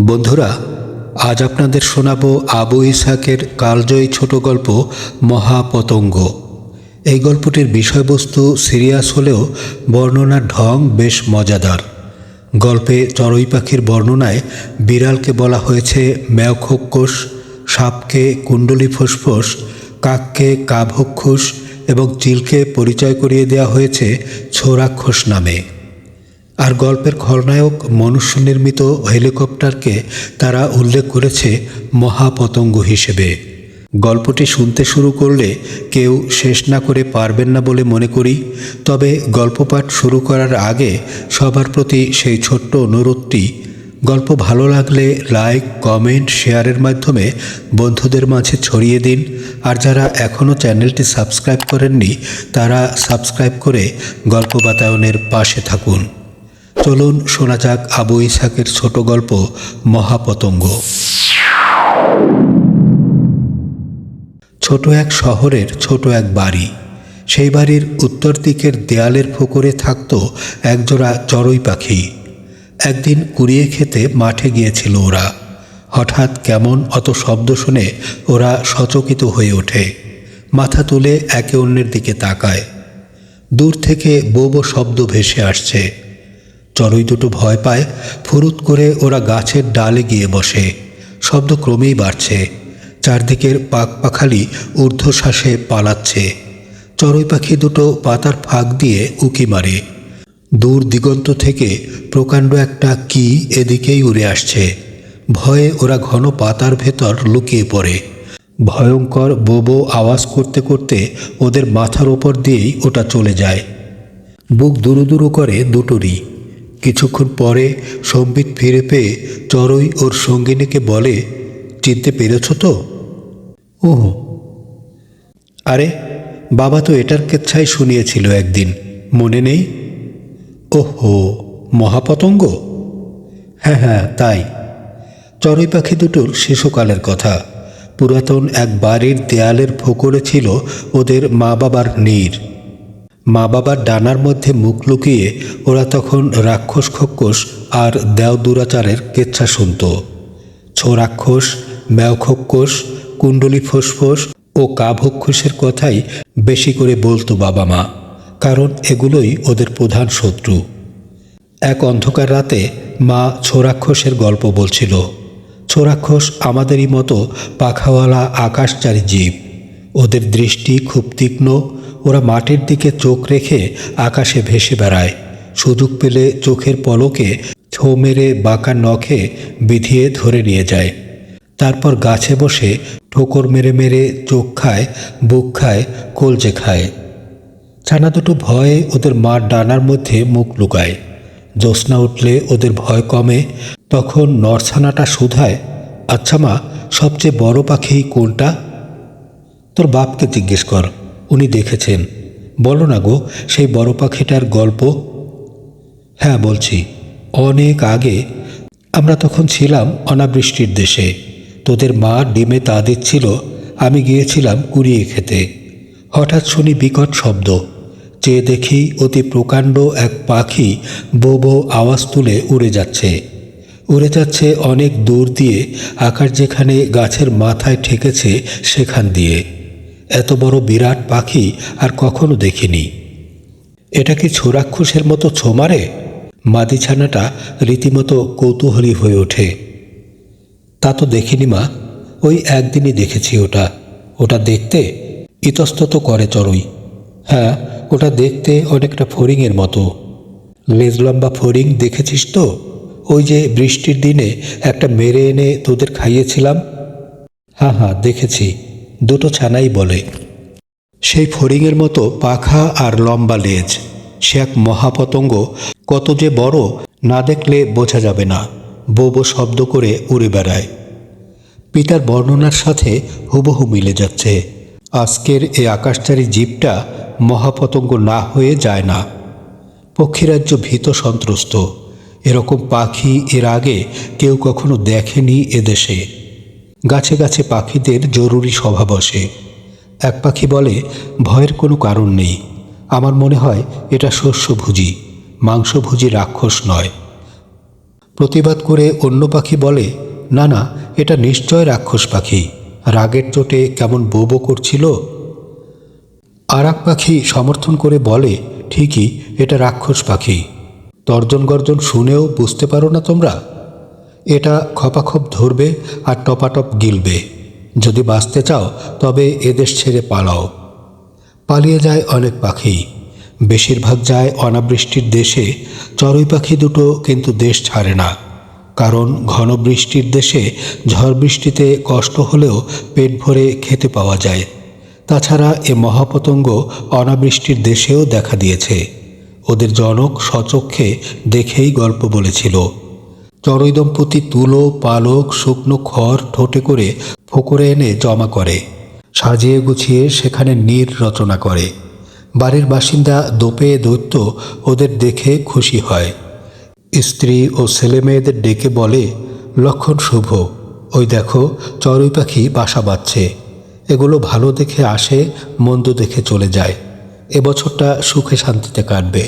বন্ধুরা, আজ আপনাদের শোনাবো আবু ইসহাকের কালজয়ী ছোট গল্প মহাপতঙ্গ। এই গল্পটির বিষয়বস্তু সিরিয়াস হলেও বর্ণনার ঢং বেশ মজাদার। গল্পে চড়ুই পাখির বর্ণনায় বিড়ালকে বলা হয়েছে ম্যাওখোক্কোস, সাপকে কুণ্ডলী ফোসফোস, কাককে কাভক্ষুস এবং চিলকে পরিচয় করিয়ে দেওয়া হয়েছে ছোরাক্ষস নামে। আর গল্পের খলনায়ক মনুষ্য নির্মিত হেলিকপ্টারকে তারা উল্লেখ করেছে মহাপতঙ্গ হিসেবে। গল্পটি শুনতে শুরু করলে কেউ শেষ না করে পারবেন না বলে মনে করি। তবে গল্পপাঠ শুরু করার আগে সবার প্রতি সেই ছোট্ট অনুরোধটি, গল্প ভালো লাগলে লাইক, কমেন্ট, শেয়ারের মাধ্যমে বন্ধুদের মাঝে ছড়িয়ে দিন। আর যারা এখনও চ্যানেলটি সাবস্ক্রাইব করেননি তারা সাবস্ক্রাইব করে গল্প বাতায়নের পাশে থাকুন। চলুন শোনা যাক আবু ইসহাকের ছোট গল্প মহাপতঙ্গ। ছোট এক শহরের ছোট এক বাড়ি। সেই বাড়ির উত্তর দিকের দেয়ালের ফোকরে থাকত একজোড়া চড়ুই পাখি। একদিন কুড়িয়ে খেতে মাঠে গিয়েছিল ওরা। হঠাৎ কেমন অত শব্দ শুনে ওরা সচকিত হয়ে ওঠে। মাথা তুলে একে অন্যের দিকে তাকায়। দূর থেকে বো বো শব্দ ভেসে আসছে। চড়ুই দুটো ভয় পায়। ফুরুত করে ওরা গাছের ডালে গিয়ে বসে। শব্দ ক্রমেই বাড়ছে। চারদিকের পাখপাখালি ঊর্ধ্বশ্বাসে পালাচ্ছে। চড়ুই পাখি দুটো পাতার ফাঁক দিয়ে উঁকি মারে। দূর দিগন্ত থেকে প্রকাণ্ড একটা কি এদিকেই উড়ে আসছে। ভয়ে ওরা ঘন পাতার ভেতর লুকিয়ে পড়ে। ভয়ঙ্কর বো বো আওয়াজ করতে করতে ওদের মাথার ওপর দিয়েই ওটা চলে যায়। বুক দুরু দুরু করে দুটোরই। কিছুক্ষণ পরে সম্বিত ফিরে পেয়ে চড়ুই ওর সঙ্গিনীকে বলে, চিনতে পেরেছ তো? ও, আরে বাবা তো এটার কেচ্ছাই শুনিয়েছিল একদিন, মনে নেই? ওহো, মহাপতঙ্গ? হ্যাঁ হ্যাঁ, তাই। চড়ুই পাখি দুটোর শিশুকালের কথা। পুরাতন এক বাড়ির দেয়ালের ফোকরে ছিল ওদের মা বাবার নীড়। মা বাবার ডানার মধ্যে মুখ লুকিয়ে ওরা তখন রাক্ষস খোক্কস আর দেও দুরাচারের কেচ্ছা শুনত। ছোরাক্ষস, ম্যাওখোক্কস, কুণ্ডলী ফোসফোস ও কাভক্ষসের কথাই বেশি করে বলতো বাবা মা, কারণ এগুলোই ওদের প্রধান শত্রু। এক অন্ধকার রাতে মা ছোরাক্ষসের গল্প বলছিল। ছোরাক্ষস আমাদেরই মতো পাখাওয়ালা আকাশচারী জীব। ওদের দৃষ্টি খুব তীক্ষ্ণ। ওরা মাটির দিকে চোখ রেখে আকাশে ভেসে বেড়ায়। সুযোগ পেলে চোখের পলকে ছো মেরে বাঁকা নখে বিধিয়ে ধরে নিয়ে যায়। তারপর গাছে বসে ঠোকর মেরে মেরে চোখ খায়, বুক খায়, কলজে খায়। ছানা দুটো ভয়ে ওদের মার ডানার মধ্যে মুখ লুকায়। জ্যোৎস্না উঠলে ওদের ভয় কমে। তখন নরছানাটা শুধায়, আচ্ছা মা, সবচেয়ে বড় পাখি কোনটা? তোর বাপকে জিজ্ঞেস কর, উনি দেখেছেন। বলো না গো সেই বড় পাখিটার গল্প। হ্যাঁ বলছি, অনেক আগে আমরা তখন ছিলাম অনাবৃষ্টির দেশে। তোদের মা ডিমে তা দিচ্ছিল, আমি গিয়েছিলাম কুড়িয়ে খেতে। হঠাৎ শুনি বিকট শব্দ। চেয়ে দেখি অতি প্রকাণ্ড এক পাখি বো বো আওয়াজ তুলে উড়ে যাচ্ছে। উড়ে যাচ্ছে অনেক দূর দিয়ে, আকাশ যেখানে গাছের মাথায় ঠেকেছে সেখান দিয়ে। এত বড় বিরাট পাখি আর কখনো দেখিনি। এটা কি ছোরাক্ষসের মতো ছো মারে? মাদি ছানাটা রীতিমতো কৌতূহলী হয়ে ওঠে। তা তো দেখিনি মা, ওই একদিনই দেখেছি ওটা। ওটা দেখতে ইতস্তত করে চড়ুই। হ্যাঁ, ওটা দেখতে অনেকটা ফড়িংয়ের মতো। লেজ লম্বা ফড়িং দেখেছিস তো? ওই যে বৃষ্টির দিনে একটা মেরে এনে তোদের খাইয়েছিলাম। হ্যাঁ হ্যাঁ দেখেছি, দুটো ছানাই বলে। সেই ফড়িংয়ের মতো পাখা আর লম্বা লেজ। সে এক মহাপতঙ্গ। কত যে বড়, না দেখলে বোঝা যাবে না। বো বো শব্দ করে উড়ে বেড়ায়। পিতার বর্ণনার সাথে হুবহু মিলে যাচ্ছে। আজকের এই আকাশচারী জীবটা মহাপতঙ্গ না হয়ে যায় না। পক্ষীরাজ্য ভীত সন্ত্রস্ত। এরকম পাখি এর আগে কেউ কখনো দেখেনি এদেশে। গাছে গাছে পাখিদের জরুরি সভা বসে। এক পাখি বলে, ভয়ের কোনো কারণ নেই। আমার মনে হয় এটা শস্যভোজী, মাংসভোজী রাক্ষস নয়। প্রতিবাদ করে অন্য পাখি বলে, না না, এটা নিশ্চয় রাক্ষস পাখি, রাগের চোটে কেমন বো বো করছিল। আর এক পাখি সমর্থন করে বলে, ঠিকই, এটা রাক্ষস পাখি। তর্জন গর্জন শুনেও বুঝতে পারো না তোমরা? এটা খপাখপ ধরবে আর টপাটপ গিলবে। যদি বাঁচতে চাও তবে এদেশ ছেড়ে পালাও। পালিয়ে যায় অনেক পাখি, বেশিরভাগ যায় অনাবৃষ্টির দেশে। চড়ুই পাখি দুটো কিন্তু দেশ ছাড়ে না, কারণ ঘন বৃষ্টির দেশে ঝড় বৃষ্টিতে কষ্ট হলেও পেট ভরে খেতে পাওয়া যায়। তাছাড়া এ মহাপতঙ্গ অনাবৃষ্টির দেশেও দেখা দিয়েছে। ওদের জনক স্বচক্ষে দেখেই গল্প বলেছিল। চড়ুই দম্পতি তুলো, পালক, শুকনো খড় ঠোঁটে করে ফোকরে এনে জমা করে, সাজিয়ে গুছিয়ে সেখানে নীর রচনা করে। বাড়ির বাসিন্দা দোপে দৈত্য ওদের দেখে খুশি হয়। স্ত্রী ও ছেলে মেয়েদের ডেকে বলে, লক্ষণ শুভ, ওই দেখো চড়ুই পাখি বাসা বাঁধছে। এগুলো ভালো দেখে আসে, মন্দ দেখে চলে যায়। এবছরটা সুখে শান্তিতে কাটবে।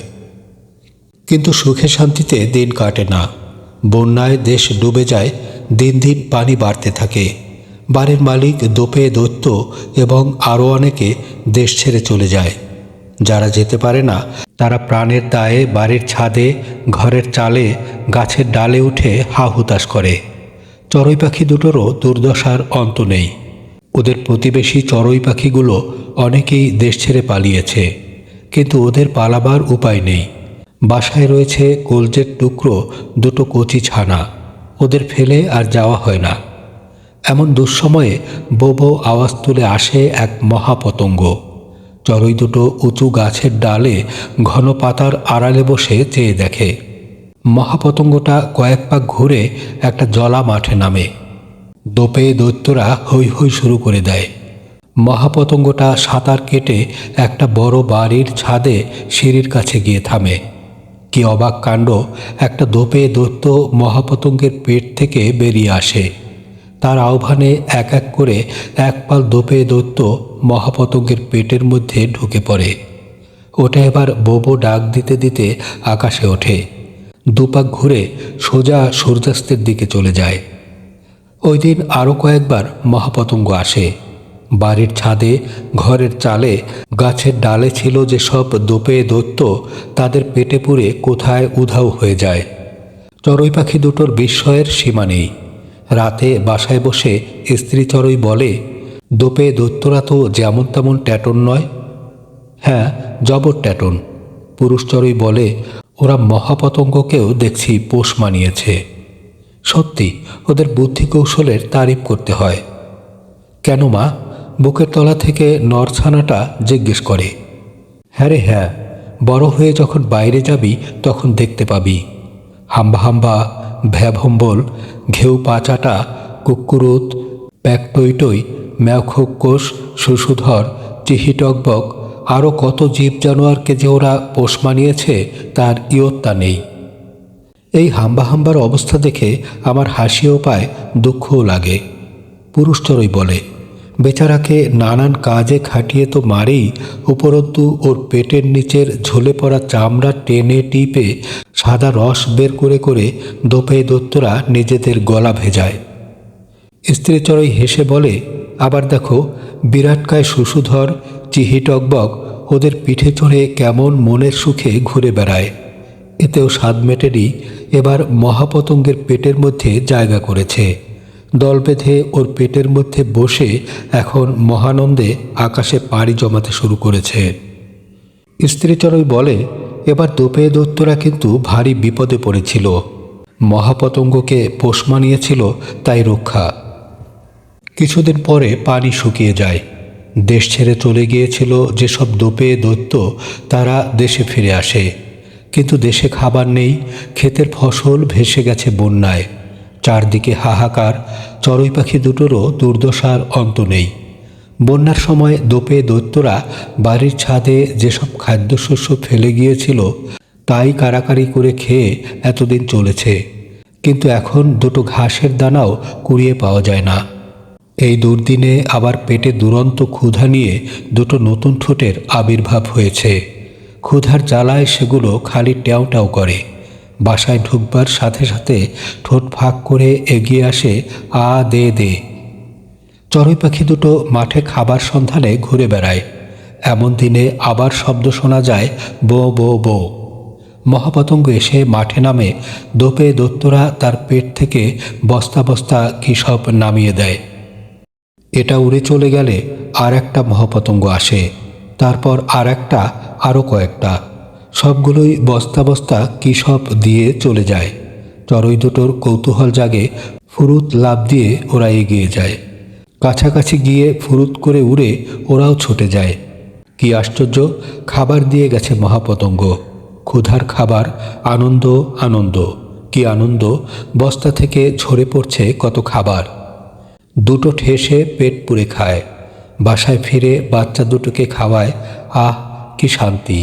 কিন্তু সুখে শান্তিতে দিন কাটে না। বন্যায় দেশ ডুবে যায়, দিন দিন পানি বাড়তে থাকে। বাড়ির মালিক, দোপে দৈত্য এবং আরও অনেকে দেশ ছেড়ে চলে যায়। যারা যেতে পারে না তারা প্রাণের দায়ে বাড়ির ছাদে, ঘরের চালে, গাছের ডালে উঠে হা হুতাশ করে। চড়ুই পাখি দুটোরও দুর্দশার অন্ত নেই। ওদের প্রতিবেশী চড়ুই পাখিগুলো অনেকেই দেশ ছেড়ে পালিয়েছে, কিন্তু ওদের পালাবার উপায় নেই। বাসায় রয়েছে কলজের টুকরো দুটো কচি ছানা, ওদের ফেলে আর যাওয়া হয় না। এমন দুঃসময়ে বো বো আওয়াজ তুলে আসে এক মহাপতঙ্গ। চড়ুই দুটো উঁচু গাছের ডালে ঘন পাতার আড়ালে বসে চেয়ে দেখে। মহাপতঙ্গটা কয়েক পাক ঘুরে একটা জলা মাঠে নামে। দোপে দৈত্যরা হৈ হৈ শুরু করে দেয়। মহাপতঙ্গটা সাঁতার কেটে একটা বড় বাড়ির ছাদে সিঁড়ির কাছে গিয়ে থামে। কি অবাক কাণ্ড! একটা দোপে দৈত্য মহাপতঙ্গের পেট থেকে বেরিয়ে আসে। তার আহ্বানে এক এক করে এক পাল দোপে দৈত্য মহাপতঙ্গের পেটের মধ্যে ঢুকে পড়ে। ওটা এবার বোবো ডাক দিতে দিতে আকাশে ওঠে, দুপাক ঘুরে সোজা সূর্যাস্তের দিকে চলে যায়। ওই দিন আরও কয়েকবার মহাপতঙ্গ আসে। বাড়ির ছাদে, ঘরের চালে, গাছের ডালে ছিল যেসব দোপে দৈত্য, তাদের পেটে পুরে কোথায় উধাও হয়ে যায়। চড়ুই পাখি দুটোর বিস্ময়ের সীমা নেই। রাতে বাসায় বসে স্ত্রী চড়ুই বলে, দোপে দৈত্যরা তো যেমন তেমন ট্যাটন নয়। হ্যাঁ, জবর ট্যাটন। পুরুষ চড়ুই বলে, ওরা মহাপতঙ্গকেও দেখছি পোষ মানিয়েছে। সত্যি, ওদের বুদ্ধি কৌশলের তারিফ করতে হয়। কেন মা? বুকের তলা থেকে নরছানাটা জিজ্ঞেস করে। হ্যাঁ রে হ্যাঁ, বড় হয়ে যখন বাইরে যাবি তখন দেখতে পাবি। হাম্বা হাম্বা, ভ্যাভম্বল, ঘেউ পাচাটা, কুক্কুরুত, প্যাক টই টই, ম্যাওখোক্কোস, শুশুধর, চিহিটকবক, আরও কত জীব জানোয়ারকে যে ওরা পোষ মানিয়েছে তার ইয়ত্তা নেই। এই হাম্বা হাম্বার অবস্থা দেখে আমার হাসিও পায়, দুঃখও লাগে। পুরুষ চড়ুই বলে, বেচারাকে নানান কাজে খাটিয়ে তো মারেই, উপরন্তু ওর পেটের নিচের ঝুলে পড়া চামড়া টেনে টিপে সাদা রস বের করে করে দোপে দৈত্যরা নিজেদের গলা ভেজায়। স্ত্রী চড়ুই হেসে বলে, আবার দেখো বিরাটকায় শুশুধর, চিহিটকবক ওদের পিঠে চড়ে কেমন মনের সুখে ঘুরে বেড়ায়। এতেও স্বাদ মেটেনি, এবার মহাপতঙ্গের পেটের মধ্যে জায়গা করেছে। দল বেঁধে ওর পেটের মধ্যে বসে এখন মহানন্দে আকাশে পাড়ি জমাতে শুরু করেছে। স্ত্রী চড়ুই বলে, এবার দোপে দৈত্যরা কিন্তু ভারী বিপদে পড়েছিল। মহাপতঙ্গকে পোষ মানিয়েছিল, তাই রক্ষা। কিছুদিন পরে পানি শুকিয়ে যায়। দেশ ছেড়ে চলে গিয়েছিল যেসব দোপে দৈত্য, তারা দেশে ফিরে আসে। কিন্তু দেশে খাবার নেই, ক্ষেতের ফসল ভেসে গেছে বন্যায়। চারদিকে হাহাকার, চড়ুই পাখি দুটোরও দুর্দশার অন্ত নেই। বন্যার সময় দোপে দৈত্যরা বাড়ির ছাদে যেসব খাদ্যশস্য ফেলে গিয়েছিল তাই কারাকারি করে খেয়ে এতদিন চলেছে। কিন্তু এখন দুটো ঘাসের দানাও কুড়িয়ে পাওয়া যায় না। এই দুর্দিনে আবার পেটে দুরন্ত ক্ষুধা নিয়ে দুটো নতুন ঠোঁটের আবির্ভাব হয়েছে। ক্ষুধার জ্বালায় সেগুলো খালি ট্যাও ট্যাও করে। বাসায় ঢুকবার সাথে সাথে ঠোঁট ফাঁক করে এগিয়ে আসে আ দে দে। চড়ুই পাখি দুটো মাঠে খাবার সন্ধানে ঘুরে বেড়ায়। এমন দিনে আবার শব্দ শোনা যায় বো বো বো। মহাপতঙ্গ এসে মাঠে নামে। দোপে দৈত্যরা তার পেট থেকে বস্তা বস্তা কী সব নামিয়ে দেয়। এটা উড়ে চলে গেলে আর একটা মহাপতঙ্গ আসে, তারপর আর একটা, আরও কয়েকটা। সবগুলোই বস্তা বস্তা কী সব দিয়ে চলে যায়। চড়ুই দুটোর কৌতূহল জাগে। ফুরুত লাফ দিয়ে ওরা এগিয়ে যায়। কাছাকাছি গিয়ে ফুরুত করে উড়ে ওরাও ছুটে যায়। কি আশ্চর্য, খাবার দিয়ে গেছে মহাপতঙ্গ। ক্ষুধার খাবার, আনন্দ আনন্দ, কি আনন্দ! বস্তা থেকে ঝরে পড়ছে কত খাবার। দুটো ঠেসে পেট পুড়ে খায়। বাসায় ফিরে বাচ্চা দুটোকে খাওয়ায়। আহ, কি শান্তি!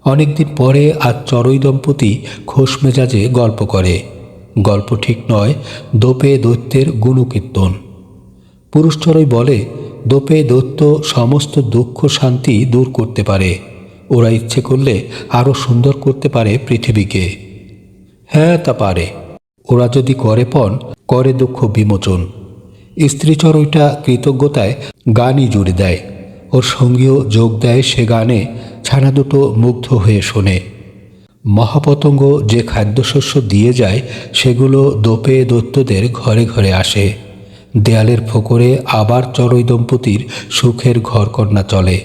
অনেকদিন পরে আজ চড়ুই দম্পতি খোশ মেজাজে গল্প করে। গল্প ঠিক নয়, দোপে দৈত্যের গুণকীর্তন। পুরুষ চড়ুই বলে, দোপে দৈত্য সমস্ত দুঃখ শান্তি দূর করতে পারে। ওরা ইচ্ছে করলে আরও সুন্দর করতে পারে পৃথিবীকে। হ্যাঁ, তা পারে। ওরা যদি করে পণ, করে দুঃখ বিমোচন। স্ত্রী চড়ুইটা কৃতজ্ঞতায় গানই জুড়ে দেয়। ওর সঙ্গীও যোগ দেয় সে গানে। ছানা দুটো মুগ্ধ হয়ে শোনে। মহাপতঙ্গ যে খাদ্যশস্য দিয়ে যায় সেগুলো দোপে দৈত্যদের ঘরে ঘরে আসে। দেয়ালের ফোকরে আবার চড়ুই দম্পতির সুখের ঘরকন্যা চলে।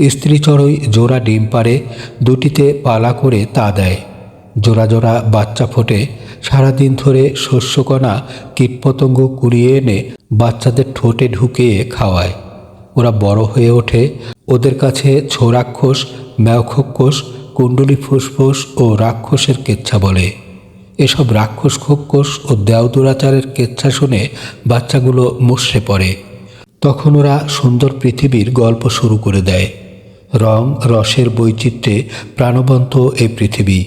স্ত্রী চড়ুই জোড়া ডিম পাড়ে, দুটিতে পালা করে তা দেয়। জোড়া জোড়া বাচ্চা ফোটে। সারাদিন ধরে শস্যকণা কীটপতঙ্গ কুড়িয়ে এনে বাচ্চাদের ঠোঁটে ঢুকিয়ে খাওয়ায়। ওরা বড় হয়ে ওঠে। ওদের কাছে ছো রাক্ষস, ম্যাওখোক্কস, কুণ্ডলী ফুসফুস ও রাক্ষসের কেচ্ছা বলে। এসব রাক্ষস খোক্কস ও দেওদুরাচারের কেচ্ছা শুনে বাচ্চাগুলো মুষড়ে পড়ে। তখন ওরা সুন্দর পৃথিবীর গল্প শুরু করে দেয়। রং রসের বৈচিত্র্যে প্রাণবন্ত এই পৃথিবী।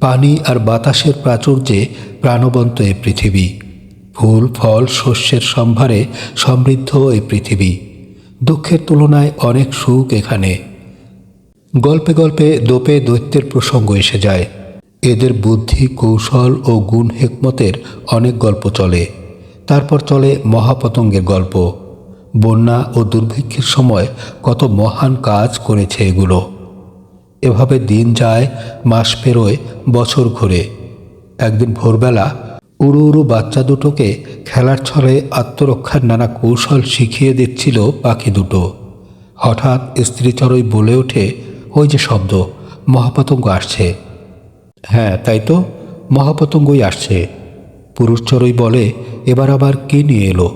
পানি আর বাতাসের প্রাচুর্যে প্রাণবন্ত এই পৃথিবী। ফুল ফল শস্যের সম্ভারে সমৃদ্ধ এই পৃথিবী। দুঃখের তুলনায় অনেক সুখ এখানে। গল্পে গল্পে দোপে দৈত্যের প্রসঙ্গ এসে যায়। এদের বুদ্ধি, কৌশল ও গুণ হেকমতের অনেক গল্প চলে। তারপর চলে মহাপতঙ্গের গল্প। বন্যা ও দুর্ভিক্ষের সময় কত মহান কাজ করেছে এগুলো। এভাবে দিন যায়, মাস পেরোয়, বছর ঘোরে। একদিন ভোরবেলা উড়ু উড়ু বাচ্চা দুটোকে খেলার ছলে আত্মরক্ষার নানা কৌশল শিখিয়ে দিচ্ছিল পাখি দুটো। হঠাৎ স্ত্রী চড়ুই বলে ওঠে, ওই যে শব্দ, মহাপতঙ্গ আসছে। হ্যাঁ, তাই তো, মহাপতঙ্গই আসছে। পুরুষ চড়ুই বলে, এবার আবার কে নিয়ে এলো?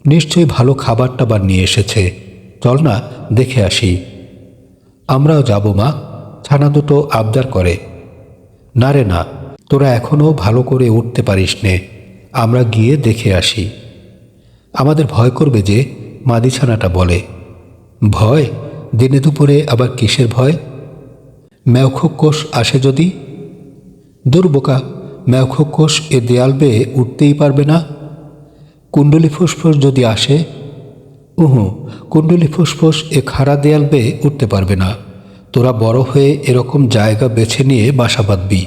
নিশ্চয়ই ভালো খাবার টাবার নিয়ে এসেছে। চল না, দেখে আসি। আমরাও যাব মা, ছানা দুটো আবদার করে। না রে না, তোরা এখনও ভালো করে উঠতে পারিস নে, আমরা গিয়ে দেখে আসি। আমাদের ভয় করবে যে, মাদি ছানাটা বলে। ভয়? দিনে দুপুরে আবার কিসের ভয়? ম্যাওখোক্কস আসে যদি? দুর্বোকা, ম্যাওখোক্কস এ দেয়াল বেয়ে উঠতেই পারবে না। কুণ্ডলী ফুসফুস যদি আসে? কুণ্ডলী ফুসফুস এ খাড়া দেয়াল বেয়ে উঠতে পারবে না। তোরা বড় হয়ে এরকম জায়গা বেছে নিয়ে বাসা বাঁধবি।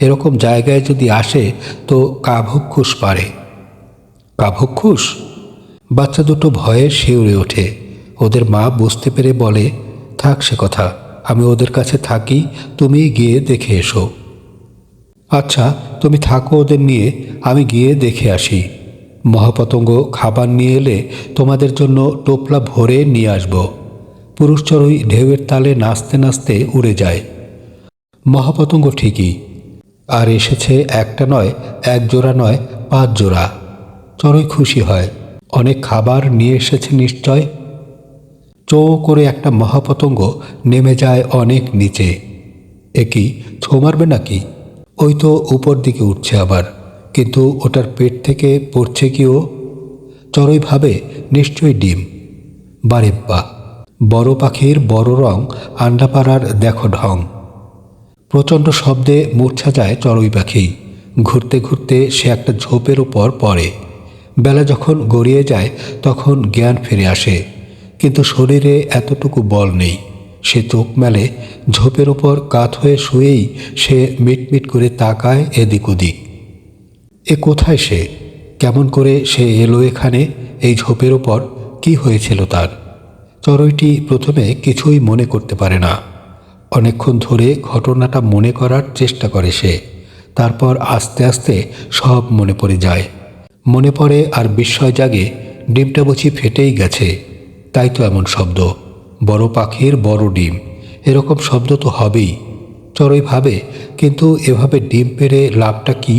এরকম জায়গায় যদি আসে তো কাভক্ষুস পারে। কাভক্ষুস? বাচ্চা দুটো ভয়ে শিউরে ওঠে। ওদের মা বুঝতে পেরে বলে, থাক সে কথা, আমি ওদের কাছে থাকি, তুমি গিয়ে দেখে এসো। আচ্ছা, তুমি থাকো ওদের নিয়ে, আমি গিয়ে দেখে আসি। মহাপতঙ্গ খাবার নিয়ে এলে তোমাদের জন্য টোপলা ভরে নিয়ে আসব। পুরুষ চড়ুই ঢেউয়ের তালে নাচতে নাচতে উড়ে যায়। মহাপতঙ্গ ঠিকই, আর এসেছে একটা নয়, এক জোড়া নয়, 5 জোড়া। চড়ুই খুশি হয়। অনেক খাবার নিয়ে এসেছে নিশ্চয়। চো করে একটা মহাপতঙ্গ নেমে যায় অনেক নিচে। এ কি, ছো মারবে নাকি? ওই তো উপর দিকে উঠছে আবার, কিন্তু ওটার পেট থেকে পড়ছে কি ও? চড়ুই ভাবে, নিশ্চয়ই ডিম। বারেব্বা, বড় পাখির বড় রং, আন্ডা পাড়ার দেখো ঢং। প্রচণ্ড শব্দে মূর্ছা যায় চড়ুই পাখি। ঘুরতে ঘুরতে সে একটা ঝোপের উপর পড়ে। বেলা যখন গড়িয়ে যায় তখন জ্ঞান ফিরে আসে, কিন্তু শরীরে এতটুকু বল নেই। সে চোখ মেলে, ঝোপের ওপর কাত হয়ে শুয়েই সে মিটমিট করে তাকায় এদিক ওদিক। এ কোথায় সে? কেমন করে সে এলো এখানে, এই ঝোপের ওপর? কি হয়েছিল তার? চড়ুইটি প্রথমে কিছুই মনে করতে পারে না। অনেকক্ষণ ধরে ঘটনাটা মনে করার চেষ্টা করে সে। তারপর আস্তে আস্তে সব মনে পড়ে যায়। মনে পড়ে আর বিস্ময় জাগে, ডিমটা বুঝি ফেটেই গেছে। তাই তো এমন শব্দ, বড় পাখির বড় ডিম, এরকম শব্দ তো হবেই। চড়ুই ভাবে, কিন্তু এভাবে ডিম পেড়ে লাভটা কি?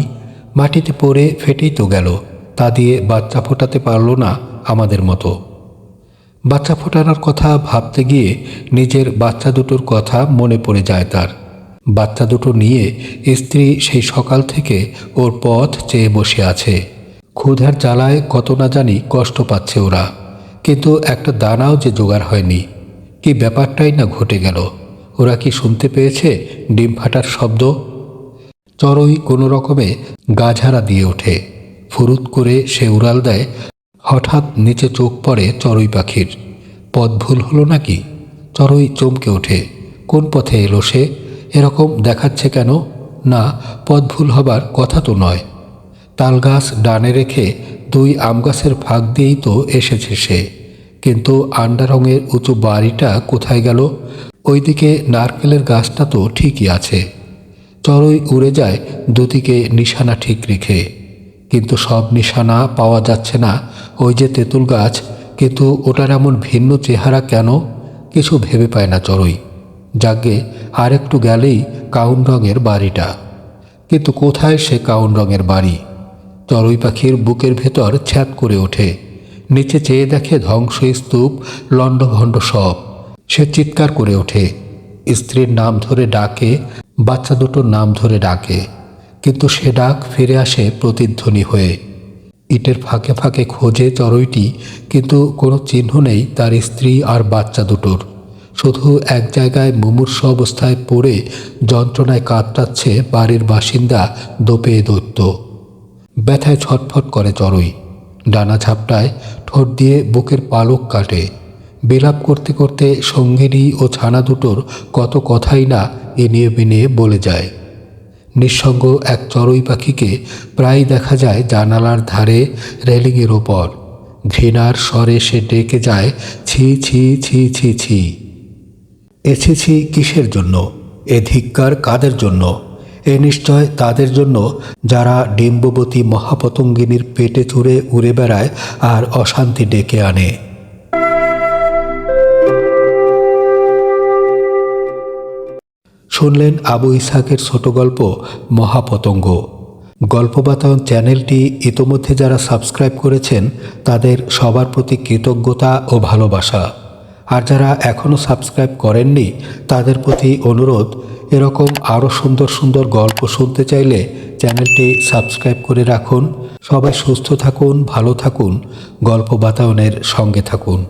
মাটিতে পড়ে ফেটেই তো গেল, তা দিয়ে বাচ্চা ফোটাতে পারলো না আমাদের মতো। বাচ্চা ফোটানোর কথা ভাবতে গিয়ে নিজের বাচ্চা দুটোর কথা মনে পড়ে যায় তার। বাচ্চা দুটো নিয়ে স্ত্রী সেই সকাল থেকে ওর পথ চেয়ে বসে আছে। ক্ষুধার জ্বালায় কত না জানি কষ্ট পাচ্ছে ওরা, কিন্তু একটা দানাও যে জোগাড় হয়নি। কি ব্যাপারটাই না ঘটে গেল। ওরা কি শুনতে পেয়েছে ডিম ফাটার শব্দ? চড়ুই কোনো রকমে গাঝাড়া দিয়ে ওঠে। ফুরুত করে সে উড়াল দেয়। হঠাৎ নিচে চোখ পড়ে চড়ুই পাখির। পথ ভুল হলো নাকি? চড়ুই চমকে ওঠে। কোন পথে এলো সে? এরকম দেখাচ্ছে কেন? না, পথ ভুল হবার কথা তো নয়। তালগাছ ডানে রেখে দুই আম গাছের ফাঁক দিয়েই তো এসেছে সে। কিন্তু আন্ডা রঙের উঁচু বাড়িটা কোথায় গেল? ওইদিকে নারকেলের গাছটা তো ঠিকই আছে। চড়ুই উড়ে যায় দুদিকে নিশানা ঠিক রেখে, কিন্তু সব নিশানা পাওয়া যাচ্ছে না। ওই যে তেঁতুল গাছ, কিন্তু ওটার এমন ভিন্ন চেহারা কেন? কিছু ভেবে পায় না চড়ুই। যাগ্গে আর একটু গেলেই কাউন রঙের বাড়িটা। কিন্তু কোথায় সে কাউন রঙের বাড়ি? চড়ুই পাখির বুকের ভেতর ছ্যাদ করে ওঠে। নিচে চেয়ে দেখে ধ্বংসস্তূপ, লণ্ডভণ্ড সব। সে চিৎকার করে ওঠে। স্ত্রীর নাম ধরে ডাকে, বাচ্চা দুটোর নাম ধরে ডাকে, কিন্তু সে ডাক ফিরে আসে প্রতিধ্বনি হয়ে। ইটের ফাঁকে ফাঁকে খোঁজে চড়ুইটি, কিন্তু কোনো চিহ্ন নেই তার স্ত্রী আর বাচ্চা দুটোর। শুধু এক জায়গায় মুমূর্ষ অবস্থায় পড়ে যন্ত্রণায় কাতরাচ্ছে বাড়ির বাসিন্দা দোপে দৈত্য। ব্যথায় ছটফট করে চড়ুই। ডানা ঝাপটায়, ঠোঁট দিয়ে বুকের পালক কাটে। বিলাপ করতে করতে সঙ্গিনী ও ছানা দুটোর কত কথাই না এনিয়ে বিনিয়ে বলে যায়। নিঃসঙ্গ এক চড়ুই পাখিকে প্রায় দেখা যায় জানালার ধারে, রেলিংয়ের ওপর। ঘৃণার স্বরে সে ডেকে যায়, ছি ছি ছি ছি ছি। এসেছি কিসের জন্য? এ ধিক্কার কাদের জন্য? এ নিশ্চয় তাদের জন্য যারা ডিম্ববতী মহাপতঙ্গিনীর পেটে চড়ে উড়ে বেড়ায় আর অশান্তি ডেকে আনে। শুনলেন আবু ইসহাকের ছোট গল্প মহাপতঙ্গ। গল্প বাতায়ন চ্যানেলটি ইতোমধ্যে যারা সাবস্ক্রাইব করেছেন তাদের সবার প্রতি কৃতজ্ঞতা ও ভালোবাসা। আর যারা এখনও সাবস্ক্রাইব করেননি তাদের প্রতি অনুরোধ, এরকম আরও সুন্দর সুন্দর গল্প শুনতে চাইলে চ্যানেলটি সাবস্ক্রাইব করে রাখুন। সবাই সুস্থ থাকুন, ভালো থাকুন, গল্প বাতায়নের সঙ্গে থাকুন।